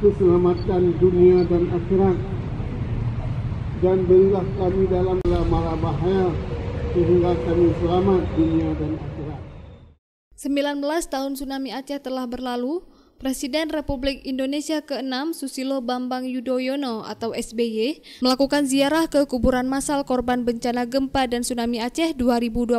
keselamatan dunia dan akhirat, dan berilah kami dalam mara bahaya sehingga kami selamat dunia dan akhirat. 19 tahun tsunami Aceh telah berlalu. Presiden Republik Indonesia ke-6 Susilo Bambang Yudhoyono atau SBY melakukan ziarah ke kuburan massal korban bencana gempa dan tsunami Aceh 2024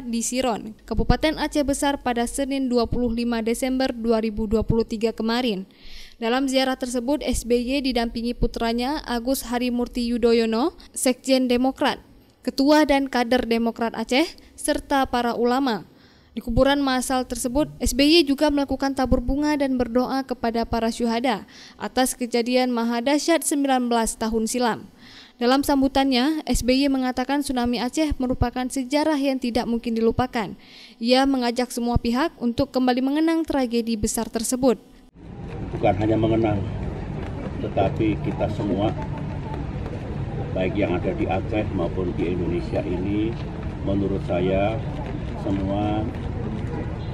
di Siron, Kabupaten Aceh Besar pada Senin 25 Desember 2023 kemarin. Dalam ziarah tersebut, SBY didampingi putranya Agus Harimurti Yudhoyono, Sekjen Demokrat, Ketua dan Kader Demokrat Aceh, serta para ulama. Di kuburan massal tersebut, SBY juga melakukan tabur bunga dan berdoa kepada para syuhada atas kejadian maha dahsyat 19 tahun silam. Dalam sambutannya, SBY mengatakan tsunami Aceh merupakan sejarah yang tidak mungkin dilupakan. Ia mengajak semua pihak untuk kembali mengenang tragedi besar tersebut. Bukan hanya mengenang, tetapi kita semua, baik yang ada di Aceh maupun di Indonesia ini, menurut saya semua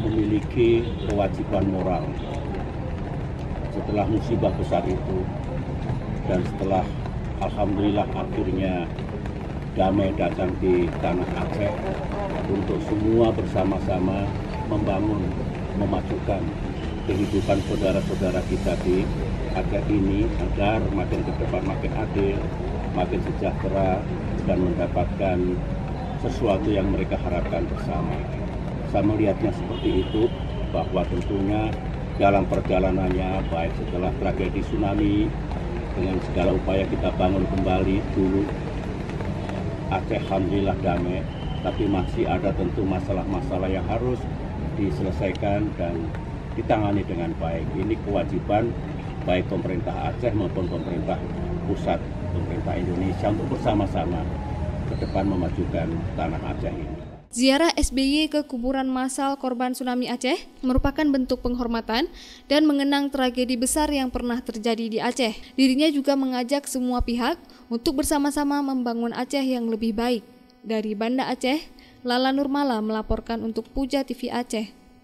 memiliki kewajiban moral. Setelah musibah besar itu dan setelah alhamdulillah akhirnya damai datang di tanah Aceh, untuk semua bersama-sama membangun, memajukan kehidupan saudara-saudara kita di Aceh ini agar makin ke depan makin adil, makin sejahtera, dan mendapatkan sesuatu yang mereka harapkan bersama. Saya melihatnya seperti itu, bahwa tentunya dalam perjalanannya, baik setelah tragedi tsunami, dengan segala upaya kita bangun kembali dulu, Aceh alhamdulillah damai, tapi masih ada tentu masalah-masalah yang harus diselesaikan dan ditangani dengan baik. Ini kewajiban baik pemerintah Aceh maupun pemerintah pusat, pemerintah Indonesia untuk bersama-sama ke depan memajukan tanah Aceh ini. Ziarah SBY ke kuburan massal korban tsunami Aceh merupakan bentuk penghormatan dan mengenang tragedi besar yang pernah terjadi di Aceh. Dirinya juga mengajak semua pihak untuk bersama-sama membangun Aceh yang lebih baik. Dari Banda Aceh, Lala Nurmala melaporkan untuk Puja TV Aceh.